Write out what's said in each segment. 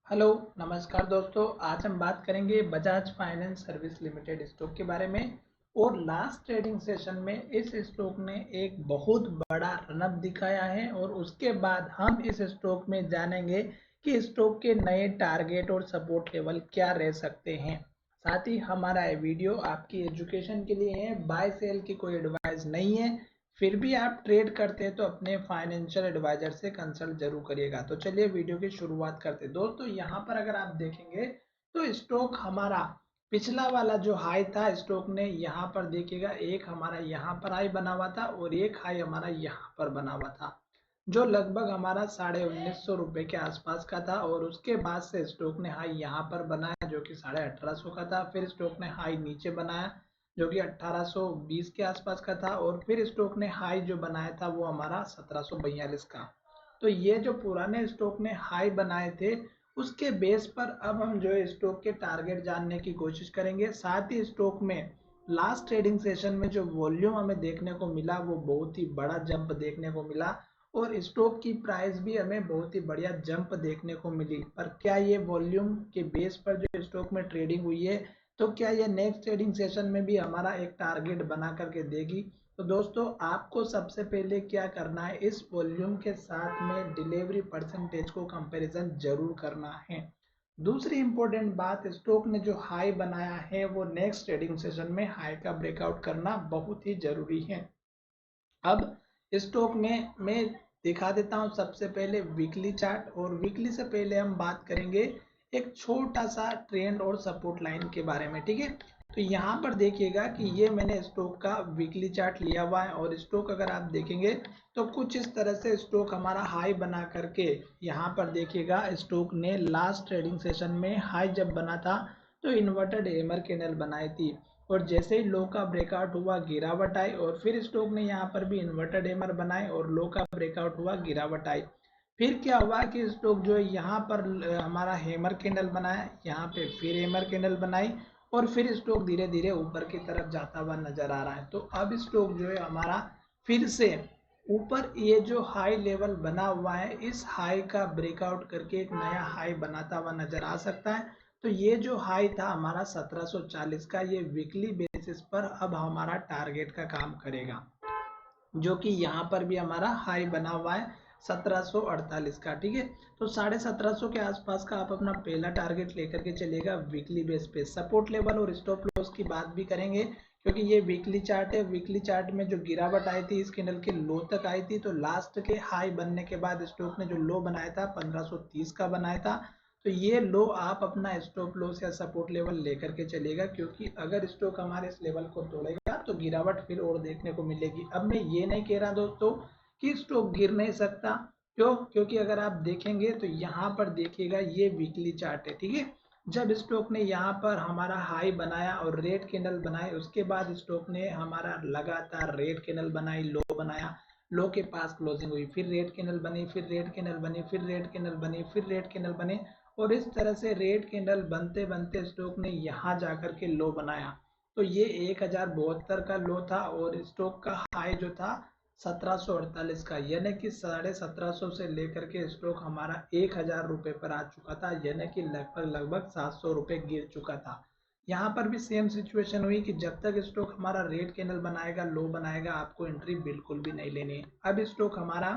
Hello नमस्कार दोस्तों। आज हम बात करेंगे Bajaj finance service limited stock के बारे में। और लास्ट ट्रेडिंग सेशन में इस स्टॉक ने एक बहुत बड़ा रनअप दिखाया है और उसके बाद हम इस स्टॉक में जानेंगे कि स्टॉक के नए टारगेट और सपोर्ट लेवल क्या रह सकते हैं। साथ ही हमारा ये वीडियो आपकी एजुकेशन के लिए है, बाय सेल की कोई एडवाइस नहीं है। फिर भी आप ट्रेड करते हैं तो अपने फाइनेंशियल एडवाइजर से कंसल्ट जरूर करिएगा। तो चलिए वीडियो की शुरुआत करते हैं। दोस्तों यहाँ पर अगर आप देखेंगे तो स्टॉक हमारा पिछला वाला जो हाई था, स्टॉक ने यहाँ पर देखिएगा एक हमारा यहाँ पर हाई बना हुआ था और एक हाई हमारा यहाँ पर बना हुआ था, जो लगभग हमारा 1950 रुपए के आसपास का था। और उसके बाद से स्टॉक ने हाई यहाँ पर बनाया जो कि 1850 का था। फिर स्टॉक ने हाई नीचे बनाया जो कि 1820 के आसपास का था। और फिर स्टॉक ने हाई जो बनाया था वो हमारा 1742 का। तो ये जो पुराने स्टॉक ने हाई बनाए थे उसके बेस पर अब हम जो है स्टॉक के टारगेट जानने की कोशिश करेंगे। साथ ही स्टॉक में लास्ट ट्रेडिंग सेशन में जो वॉल्यूम हमें देखने को मिला वो बहुत ही बड़ा जंप देखने को मिला और स्टॉक की प्राइस भी हमें बहुत ही बढ़िया जंप देखने को मिली। पर क्या ये वॉल्यूम के बेस पर जो स्टॉक में ट्रेडिंग हुई है तो क्या ये नेक्स्ट ट्रेडिंग सेशन में भी हमारा एक टारगेट बना करके देगी? तो दोस्तों आपको सबसे पहले क्या करना है, इस वॉल्यूम के साथ में डिलीवरी परसेंटेज को कंपैरिजन जरूर करना है। दूसरी इंपॉर्टेंट बात, स्टॉक ने जो हाई बनाया है वो नेक्स्ट ट्रेडिंग सेशन में हाई का ब्रेकआउट करना बहुत ही जरूरी है। अब स्टॉक में मैं दिखा देता हूं सबसे पहले वीकली चार्ट। और वीकली से पहले हम बात करेंगे एक छोटा सा ट्रेंड और सपोर्ट लाइन के बारे में, ठीक है। तो यहाँ पर देखिएगा कि ये मैंने स्टॉक का वीकली चार्ट लिया हुआ है और स्टॉक अगर आप देखेंगे तो कुछ इस तरह से स्टॉक हमारा हाई बना करके यहाँ पर देखिएगा स्टॉक ने लास्ट ट्रेडिंग सेशन में हाई जब बना था तो इन्वर्टेड हैमर कैंडल बनाई थी। और जैसे ही लो का ब्रेकआउट हुआ गिरावट आई और फिर स्टॉक ने यहाँ पर भी इन्वर्टेड हैमर बनाए और लो का ब्रेकआउट हुआ गिरावट आई। फिर क्या हुआ कि स्टॉक जो है यहाँ पर हमारा हैमर कैंडल बनाया, यहाँ पे फिर हैमर कैंडल बनाई और फिर स्टॉक धीरे धीरे ऊपर की तरफ जाता हुआ नजर आ रहा है। तो अब स्टॉक जो है हमारा फिर से ऊपर ये जो हाई लेवल बना हुआ है इस हाई का ब्रेकआउट करके एक नया हाई बनाता हुआ नजर आ सकता है। तो ये जो हाई था हमारा 1740 का, ये वीकली बेसिस पर अब हमारा टारगेट का काम करेगा, जो कि यहाँ पर भी हमारा हाई बना हुआ है 1748 का, ठीक है। तो 1750 के आसपास का आप अपना पहला टारगेट लेकर के चलेगा वीकली बेस पे। सपोर्ट लेवल और स्टॉप लॉस की बात भी करेंगे क्योंकि ये वीकली चार्ट है। वीकली चार्ट में जो गिरावट आई थी इस कैंडल के लो तक आई थी, तो लास्ट के हाई बनने के बाद स्टॉक ने जो लो बनाया था 1530 का बनाया था। तो ये लो आप अपना स्टॉप लॉस या सपोर्ट लेवल लेकर के चलेगा क्योंकि अगर स्टॉक हमारे इस लेवल को तोड़ेगा तो गिरावट फिर और देखने को मिलेगी। अब मैं ये नहीं कह रहा दोस्तों कि स्टॉक गिर नहीं सकता, क्यों? क्योंकि अगर आप देखेंगे तो यहाँ पर देखिएगा ये वीकली चार्ट है, ठीक है। जब स्टॉक ने यहाँ पर हमारा हाई बनाया और रेड कैंडल बनाए उसके बाद स्टॉक ने हमारा लगातार रेड कैंडल बनाई, लो बनाया, लो के पास क्लोजिंग हुई, फिर रेड कैंडल बनी, फिर रेड कैंडल बनी, फिर रेड कैंडल बनी, फिर रेड कैंडल बने और इस तरह से रेड कैंडल बनते बनते स्टॉक ने यहाँ जाकर के लो बनाया। तो ये 1072 का लो था और स्टॉक का हाई जो था 1748 का, यानी कि 1750 से लेकर के स्टॉक हमारा 1000 रुपए पर आ चुका था, यानी कि लगभग लगभग 700 रुपए गिर चुका था। यहाँ पर भी सेम सिचुएशन हुई कि जब तक स्टॉक हमारा रेड कैंडल बनाएगा, लो बनाएगा, आपको एंट्री बिल्कुल भी नहीं लेनी है। अब स्टॉक हमारा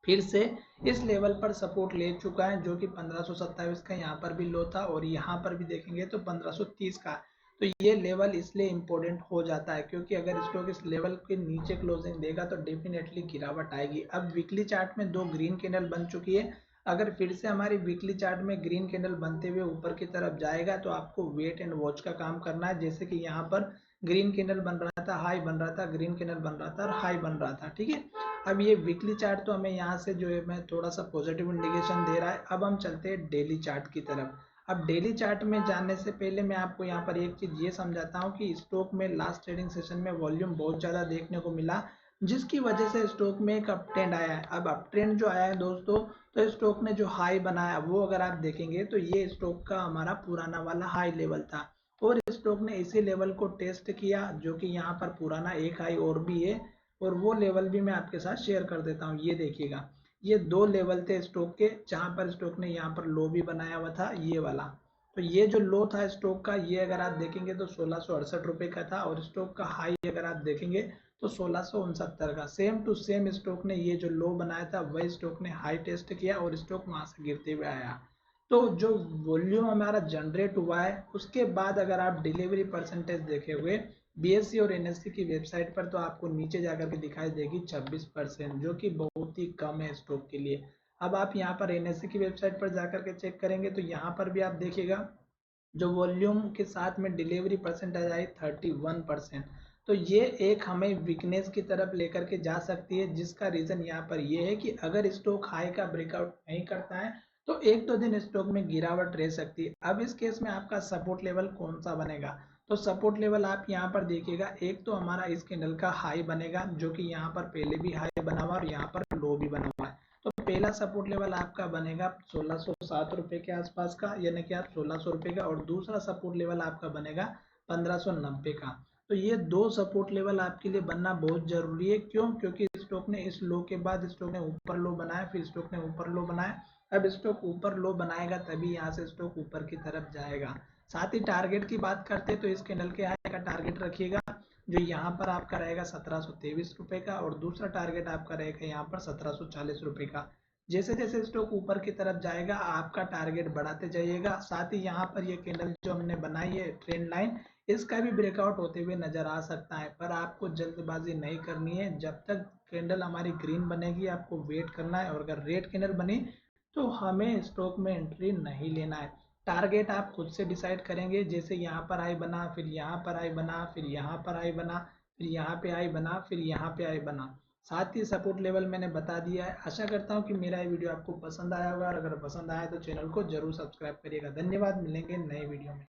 फिर से इस लेवल पर सपोर्ट ले चुका है जो कि 1527 का यहाँ पर भी लो था और यहाँ पर भी देखेंगे तो 1530 का। तो ये लेवल इसलिए इंपॉर्टेंट हो जाता है क्योंकि अगर स्टॉक इस लेवल के नीचे क्लोजिंग देगा तो डेफिनेटली गिरावट आएगी। अब वीकली चार्ट में दो ग्रीन कैंडल बन चुकी है, अगर फिर से हमारी वीकली चार्ट में ग्रीन कैंडल बनते हुए ऊपर की तरफ जाएगा तो आपको वेट एंड वॉच का काम करना है। जैसे कि यहाँ पर ग्रीन कैंडल बन रहा था, हाई बन रहा था, ग्रीन कैंडल बन रहा था और हाई बन रहा था, ठीक है। अब ये वीकली चार्ट तो हमें यहाँ से जो है मैं थोड़ा सा पॉजिटिव इंडिकेशन दे रहा है। अब हम चलते हैं डेली चार्ट की तरफ। अब डेली चार्ट में जानने से पहले मैं आपको यहाँ पर एक चीज ये समझाता हूँ कि स्टॉक में लास्ट ट्रेडिंग सेशन में वॉल्यूम बहुत ज्यादा देखने को मिला जिसकी वजह से स्टॉक में एक अप ट्रेंड आया है। अब अप ट्रेंड जो आया है दोस्तों, तो स्टॉक ने जो हाई बनाया वो अगर आप देखेंगे तो ये स्टॉक का हमारा पुराना वाला हाई लेवल था और स्टॉक ने इसी लेवल को टेस्ट किया जो कि यहाँ पर पुराना एक हाई और भी है और वो लेवल भी मैं आपके साथ शेयर कर देता हूँ। ये देखिएगा ये 2 लेवल थे स्टॉक के, जहां पर स्टॉक ने यहाँ पर लो भी बनाया हुआ था, ये वाला। तो ये जो लो था स्टॉक का, ये अगर आप देखेंगे तो 1668 रुपए का था, और स्टॉक का हाई अगर आप देखेंगे तो 1669 का। सेम टू सेम स्टॉक ने ये जो लो बनाया था वही स्टॉक ने हाई टेस्ट किया और स्टॉक वहां से गिरते हुए आया। तो जो वॉल्यूम हमारा जनरेट हुआ है, उसके बाद अगर आप डिलीवरी परसेंटेज देखे हुए बीएससी और एनएससी की वेबसाइट पर, तो आपको नीचे जाकर के दिखाई देगी 26%, जो कि बहुत ही कम है स्टॉक के लिए। अब आप यहाँ पर एनएससी की वेबसाइट पर जाकर के चेक करेंगे तो यहाँ पर भी आप देखिएगा जो वॉल्यूम के साथ में डिलीवरी परसेंटेज आई 31%। तो ये एक हमें वीकनेस की तरफ लेकर के जा सकती है, जिसका रीजन यहाँ पर ये है कि अगर स्टॉक हाई का ब्रेकआउट नहीं करता है तो एक दो दिन स्टॉक में गिरावट रह सकती है। अब इस केस में आपका सपोर्ट लेवल कौन सा बनेगा, तो सपोर्ट लेवल आप यहाँ पर देखिएगा, एक तो हमारा इस कैंडल का हाई बनेगा, जो कि यहाँ पर पहले भी हाई बना हुआ और यहाँ पर लो भी बना हुआ है। तो पहला सपोर्ट लेवल आपका बनेगा 1607 रुपए के आसपास का, यानी कि आप 1600 रुपए का, और दूसरा सपोर्ट लेवल आपका बनेगा 1590 का। तो ये दो सपोर्ट लेवल आपके लिए बनना बहुत जरूरी है। क्यों? क्योंकि स्टॉक ने इस लो के बाद स्टॉक ने ऊपर लो बनाया, फिर स्टॉक ने ऊपर लो बनाया। अब स्टॉक ऊपर लो बनाएगा तभी यहाँ से स्टॉक ऊपर की तरफ जाएगा। साथ ही टारगेट की बात करते तो इस कैंडल के हाई का टारगेट रखिएगा, जो यहाँ पर आपका रहेगा 1723 रुपए का, और दूसरा टारगेट आपका रहेगा यहाँ पर 1740 रुपए का। जैसे जैसे स्टॉक ऊपर की तरफ जाएगा आपका टारगेट बढ़ाते जाइएगा। साथ ही यहाँ पर ये कैंडल जो हमने बनाई है ट्रेंड लाइन, इसका भी ब्रेकआउट होते हुए नजर आ सकता है, पर आपको जल्दबाजी नहीं करनी है। जब तक कैंडल हमारी ग्रीन बनेगी आपको वेट करना है, और अगर रेड कैंडल बनी तो हमें स्टॉक में एंट्री नहीं लेना है। टारगेट आप खुद से डिसाइड करेंगे, जैसे यहाँ पर आई बना, फिर यहाँ पर आई बना, फिर यहाँ पर आई बना, फिर यहाँ पे आई बना, फिर यहाँ पे आई बना। साथ ही सपोर्ट लेवल मैंने बता दिया है। आशा करता हूँ कि मेरा ये वीडियो आपको पसंद आया होगा, और अगर पसंद आया तो चैनल को जरूर सब्सक्राइब करिएगा। धन्यवाद, मिलेंगे नए वीडियो में।